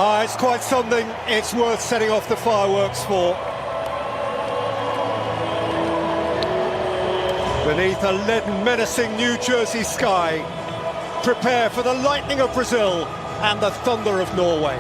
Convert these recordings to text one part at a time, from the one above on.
It's quite something. It's worth setting off the fireworks for. Beneath a leaden, menacing New Jersey sky, prepare for the lightning of Brazil and the thunder of Norway.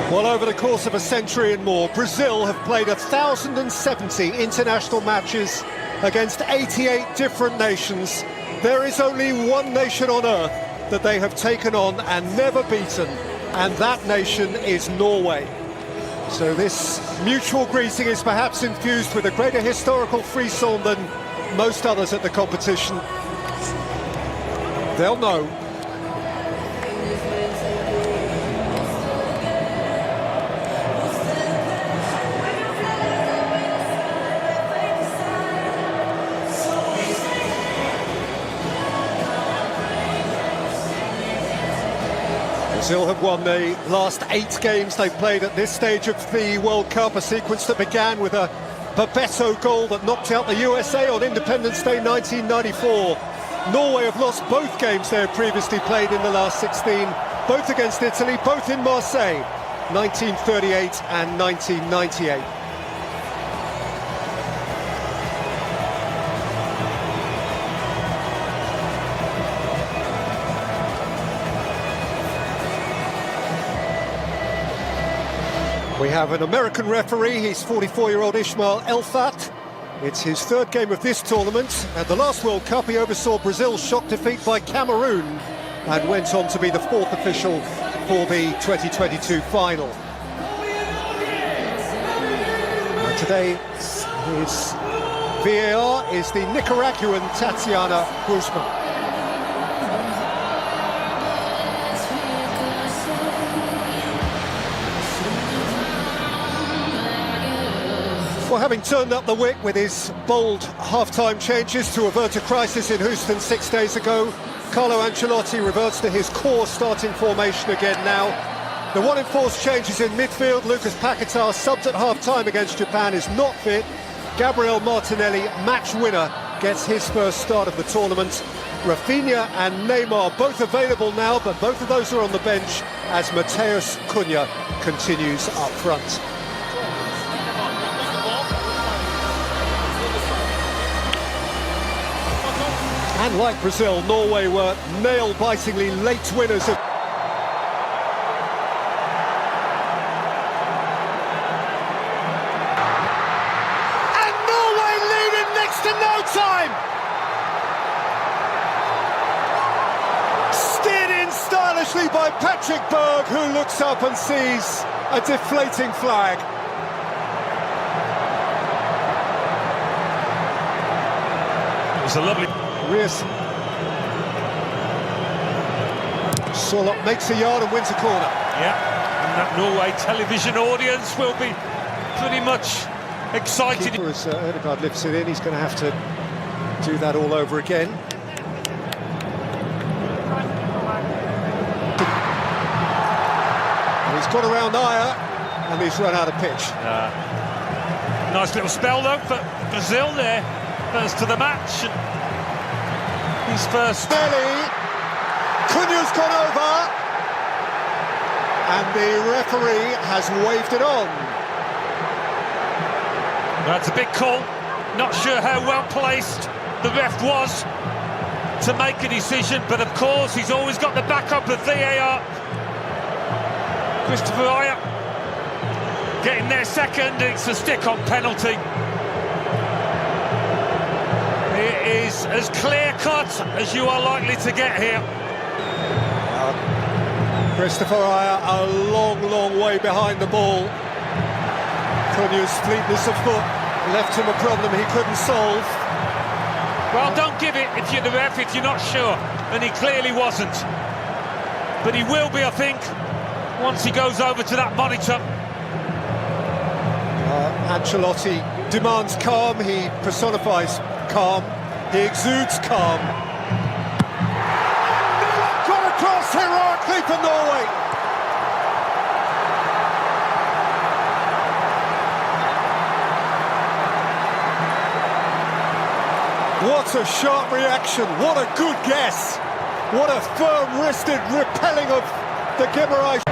Well, over the course of a century and more, Brazil have played 1,070 international matches against 88 different nations. There is only one nation on earth that they have taken on and never beaten, and that nation is Norway. So this mutual greeting is perhaps infused with a greater historical frisson than most others at the competition. They'll know. Brazil have won the last 8 games they've played at this stage of the World Cup, a sequence that began with a Bebeto goal that knocked out the USA on Independence Day 1994. Norway have lost both games they have previously played in the last 16, both against Italy, both in Marseille, 1938 and 1998. We have an American referee, he's 44-year-old Ismail Elfat. It's his 3rd game of this tournament. At the last World Cup, he oversaw Brazil's shock defeat by Cameroon and went on to be the 4th official for the 2022 final. And today, his VAR is the Nicaraguan Tatiana Guzman. Well, having turned up the wick with his bold half-time changes to avert a crisis in Houston 6 days ago, Carlo Ancelotti reverts to his core starting formation again now. The one enforced changes in midfield. Lucas Paquetá, subbed at half-time against Japan, is not fit. Gabriel Martinelli, match winner, gets his first start of the tournament. Rafinha and Neymar both available now, but both of those are on the bench as Matheus Cunha continues up front. And like Brazil, Norway were nail-bitingly late winners of... And Norway lead in next to no time! Steered in stylishly by Patrick Berg, who looks up and sees a deflating flag. It was a lovely... Solot makes a yard and wins a corner. Yeah, and that Norway television audience will be pretty much excited. Keeper, as Ødegaard lifts it in, he's going to have to do that all over again. And he's got around Ayer, and he's run out of pitch. Nice little spell though for Brazil there, first to the match. He's first. Belly, Cunha's gone over, and the referee has waved it on. That's a big call. Not sure how well placed the ref was to make a decision, but of course he's always got the backup of VAR. Christopher Ayer getting their second. It's a stick-on penalty. It is as clear-cut as you are likely to get here. Christopher Ayer a long, long way behind the ball. Cunha's fleetness of foot left him a problem he couldn't solve. Well, don't give it if you're the ref, if you're not sure, and he clearly wasn't. But he will be, I think, once he goes over to that monitor. Ancelotti demands calm, he personifies calm, he exudes calm. Got across heroically for Norway. What a sharp reaction, what a good guess. What a firm-wristed repelling of the Guimarães.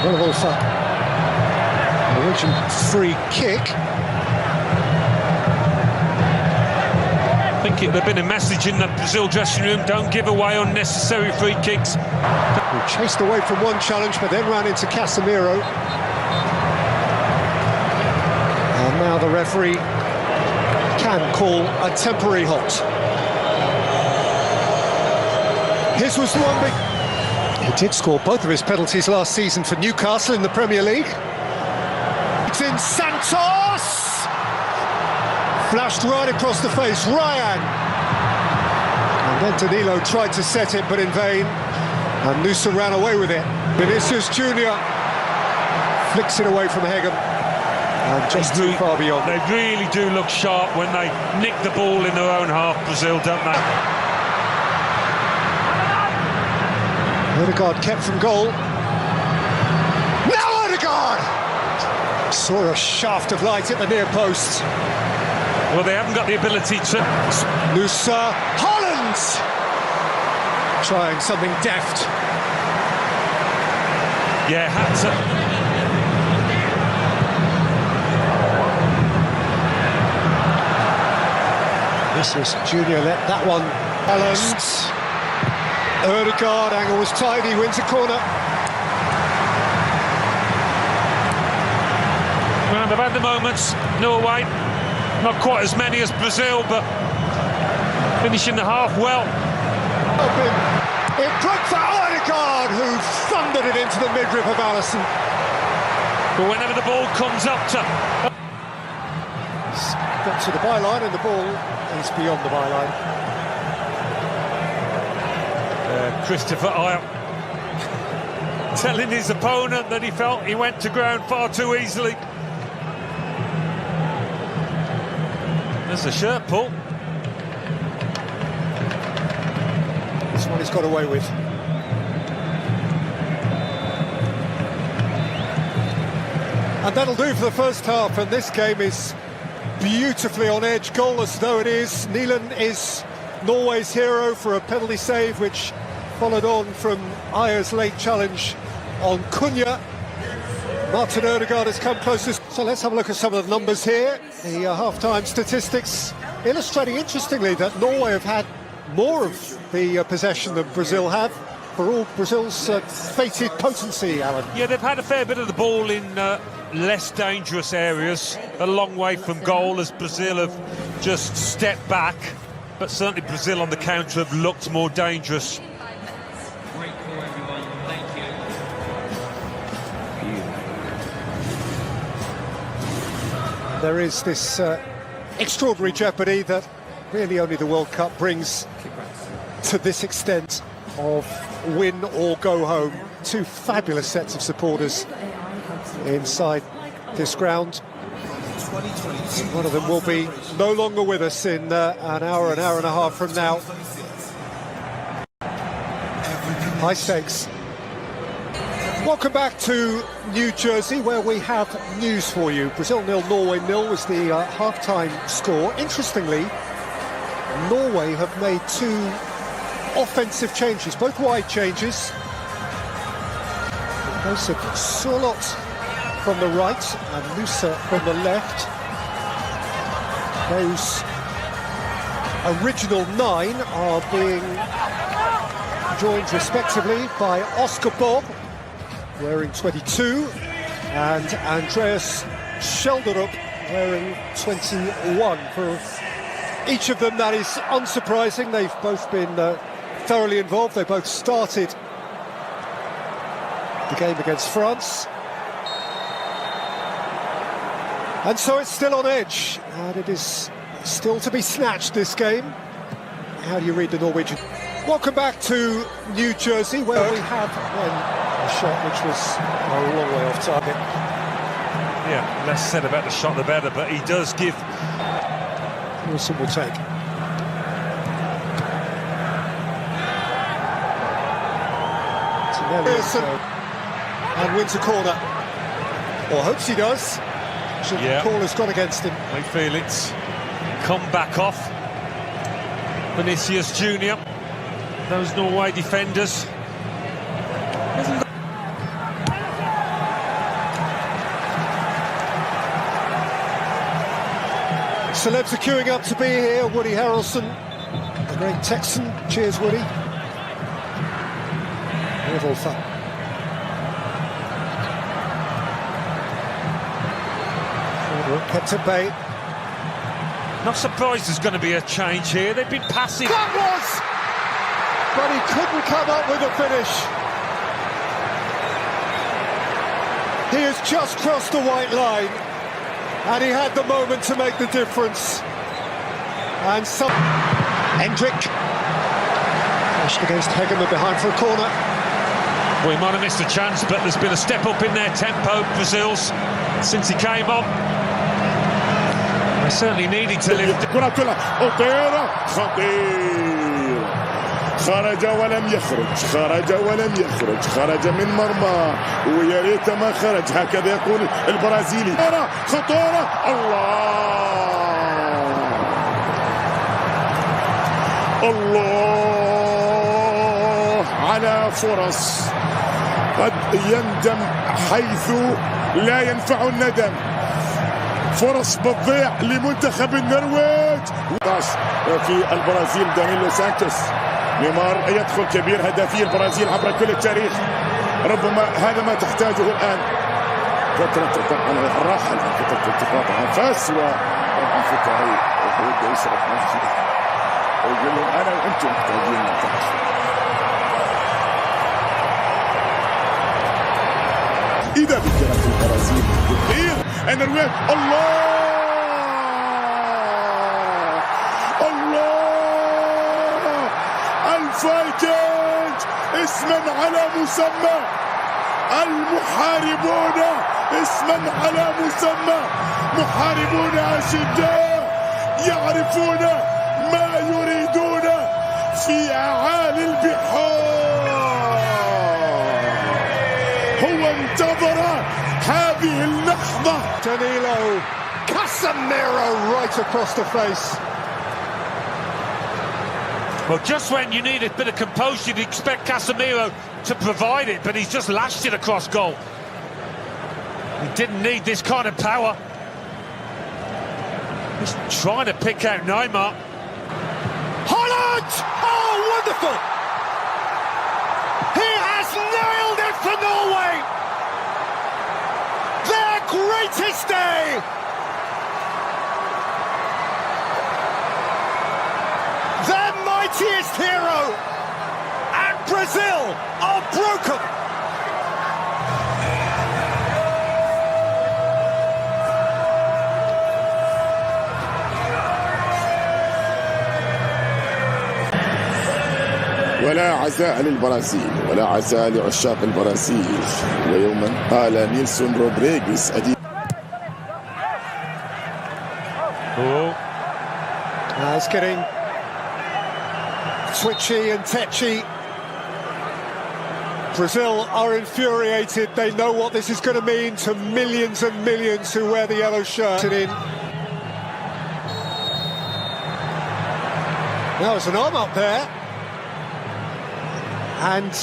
Relive, origin free kick. I think there'd been a message in the Brazil dressing room: don't give away unnecessary free kicks. He chased away from one challenge, but then ran into Casemiro. And now the referee can call a temporary halt. His was one big... He did score both of his penalties last season for Newcastle in the Premier League. It's in Santos! Flashed right across the face, Ryan! And then Danilo tried to set it, but in vain. And Nusa ran away with it. Vinicius Junior flicks it away from Hegem. And just too far beyond. They really do look sharp when they nick the ball in their own half, Brazil, don't they? Odegaard kept from goal. Now Odegaard! Saw a shaft of light at the near post. Well, they haven't got the ability to... Nusa, Holland! Trying something deft. Yeah, had to... Vinicius Junior let that one balance. Odegaard, angle was tidy, wins a corner. Well, they've had the moments, Norway. Not quite as many as Brazil, but finishing the half well. In front for Odegaard, who thundered it into the midriff of Alisson. But whenever the ball comes up to... Got to the byline, and the ball is beyond the byline. Christopher Ayer telling his opponent that he felt he went to ground far too easily. There's a shirt pull. This one he's got away with. And that'll do for the first half, and this game is beautifully on edge, goalless though it is. Neelan is Norway's hero for a penalty save, which followed on from Ayer's late challenge on Cunha. Martin Odegaard has come closest. So let's have a look at some of the numbers here. The half-time statistics illustrating, interestingly, that Norway have had more of the possession than Brazil have, for all Brazil's fated potency, Alan. Yeah, they've had a fair bit of the ball in less dangerous areas, a long way from goal, as Brazil have just stepped back. But certainly Brazil on the counter have looked more dangerous. Great call, everyone. Thank you. There is this extraordinary jeopardy that really only the World Cup brings to this extent of win or go home. Two fabulous sets of supporters inside this ground. One of them will be no longer with us in an hour and a half from now. High stakes. Welcome back to New Jersey, where we have news for you. Brazil 0, Norway 0 was the half-time score. Interestingly, Norway have made two offensive changes, both wide changes. Those of Surlot from the right and Nusa from the left. Those original 9 are being joined respectively by Oscar Bob, wearing 22, and Andreas Schelderup, wearing 21. For each of them, that is unsurprising. They've both been thoroughly involved. They both started the game against France. And so it's still on edge, and it is still to be snatched, this game. How do you read the Norwegian? Welcome back to New Jersey, where we have a shot which was a long way off target. Yeah, less said about the shot the better, but he does give... Wilson will take. Wilson, and wins a corner. Or hopes he does. Yeah. The call has gone against him. They feel it's come back off. Vinicius Junior. Those Norway defenders. Celebs are queuing up to be here. Woody Harrelson, the great Texan. Cheers, Woody. Wolfer. Kept at bay. Not surprised there's going to be a change here. They've been passive. That was! But he couldn't come up with a finish. He has just crossed the white line, and he had the moment to make the difference. And some... Hendrick. Pushed against Hegeman behind for a corner. Well, he might have missed a chance, but there's been a step up in their tempo, Brazil's, since he came on. They certainly needed to lift. الكرة كلها أطيرة خطير خرج ولم يخرج خرج ولم يخرج خرج من مرمى ويا ريت ما خرج هكذا يقول البرازيلي خطورة الله على فرص قد يندم حيث لا ينفع الندم فرص بتضيع لمنتخب النرويج في البرازيل دانيلو سانتوس نيمار يدخل كبير هدافي البرازيل عبر كل التاريخ ربما هذا ما تحتاجه الآن فترة طبعا الراحل فترة التقاط أنفاس وطبعا فترة يبدأ يشرح نفسه ويقول لهم أنا وأنتم محتاجين نعتقد إذا بكرة البرازيل كثير النرويج الله الفايكنج اسما على مسمى المحاربون اسما على مسمى محاربون أشداء يعرفون ما يريدون في أعالي البحار هو انتظر هذه اللحظة Danilo, Casemiro right across the face. Well, just when you need a bit of composure, you'd expect Casemiro to provide it, but he's just lashed it across goal. He didn't need this kind of power. He's trying to pick out Neymar. Holland! Oh, wonderful! He has nailed it for Norway! Their greatest day! Their mightiest hero! And Brazil are broken! ولا عزاء للبرازيل ولا عزاء لعشاق البرازيل ويوما قال نيلسون رودريغيز It's getting twitchy and tetchy. Brazil are infuriated. They know what this is going to mean to millions and millions who wear the yellow shirt. Now there's an arm up there. And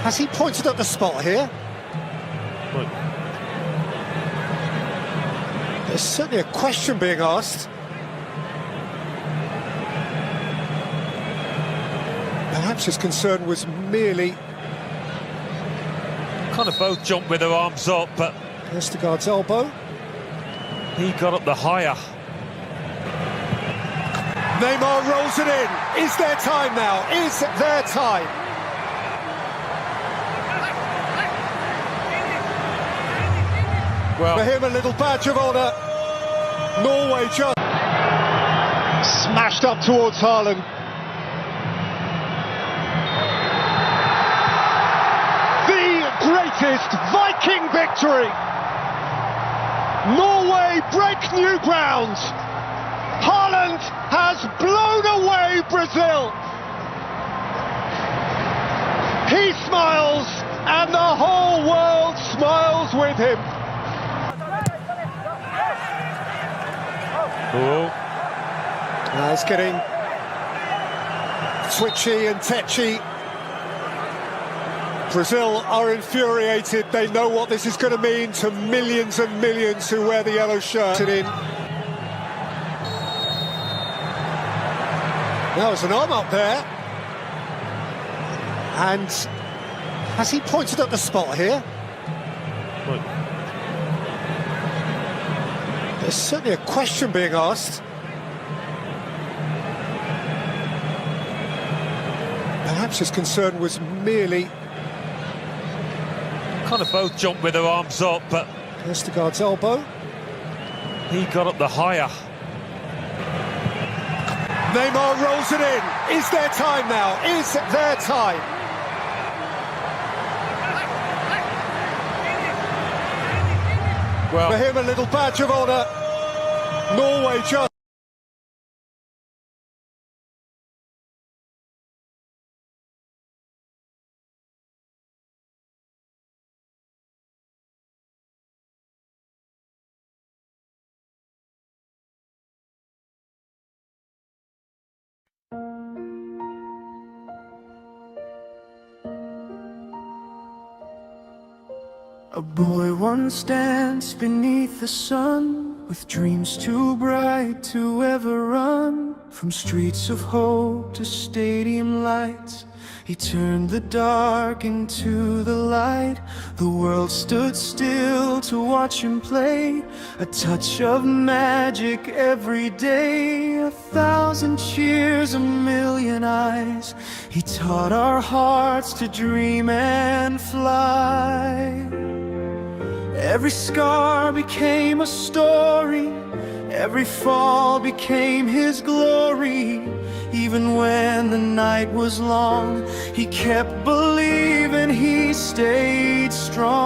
has he pointed at the spot here? Look. There's certainly a question being asked. Perhaps his concern was merely... Kind of both jumped with their arms up, but... Vestergaard's elbow. He got up the higher. Neymar rolls it in. Is there time now? Is there time? Well, for him, a little badge of honour. Norway just smashed up towards Haaland. The greatest Viking victory. Norway break new ground. Haaland has blown away Brazil. He smiles, and the whole world smiles with him. oh, It's getting twitchy and tetchy. Brazil are infuriated. They know what this is going to mean to millions and millions who wear the yellow shirt. Now there's an arm up there. And has he pointed at the spot here? Right. There's certainly a question being asked. Perhaps his concern was merely... Kind of both jumped with their arms up, but Vestergaard's elbow. he got up the higher. Neymar rolls it in. Is there time now? Is there time? Well, For him, a little badge of honour. Norway just... A boy once danced beneath the sun, with dreams too bright to ever run. From streets of hope to stadium lights, he turned the dark into the light. The world stood still to watch him play, a touch of magic every day. 1,000 cheers, a million eyes. He taught our hearts to dream and fly. Every scar became a story, every fall became his glory. Even when the night was long, he kept believing, he stayed strong.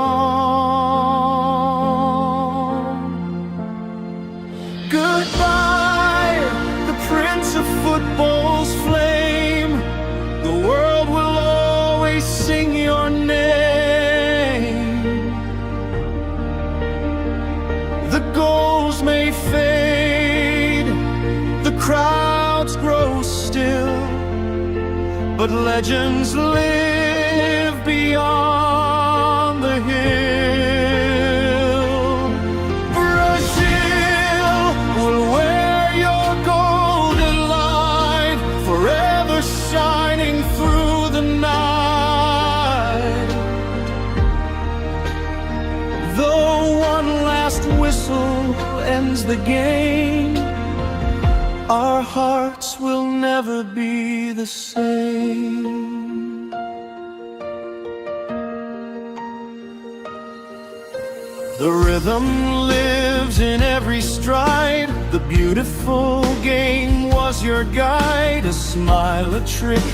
Goodbye, the prince of football's flame. The world will always sing your name. The goals may fade, the crowds grow still, but legends live beyond the hill. Brazil will wear your golden light, forever shining through the night. Though one last whistle ends the game, our hearts will never be the same. The rhythm lives in every stride. The beautiful game was your guide. A smile, a trick,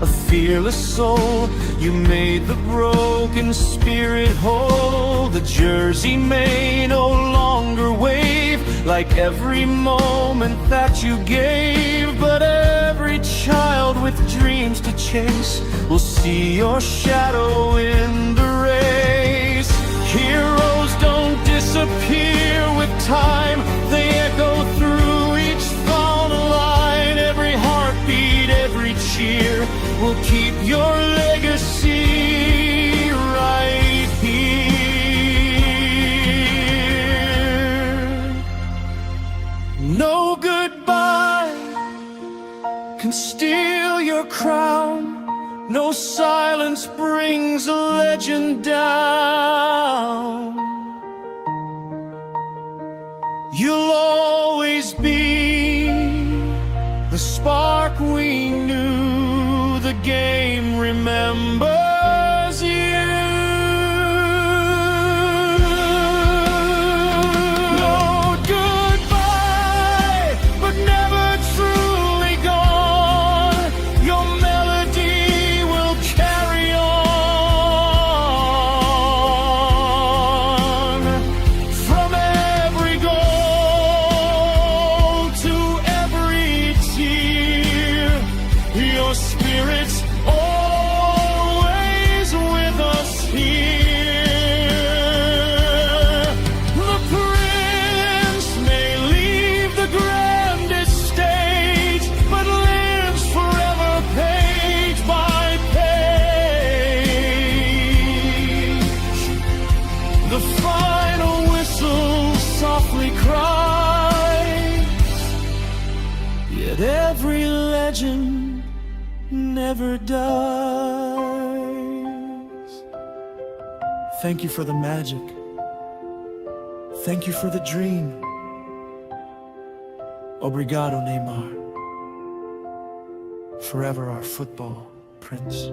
a fearless soul. You made the broken spirit whole. The jersey may no longer wave like every moment that you gave, but every child with dreams to chase will see your shadow in the race. Heroes don't disappear with time, they echo through each fallen line. Every heartbeat, every cheer will keep your legacy right here. No goodbye can steal your crown. No silence brings a legend down. You'll always be the spark we knew. The game remembers you. No goodbye, but never truly gone. Your melody will carry on. From every goal to every tear, your spirit's always final whistle softly cries, yet every legend never dies. Thank you for the magic. Thank you for the dream. Obrigado, Neymar. Forever our football prince.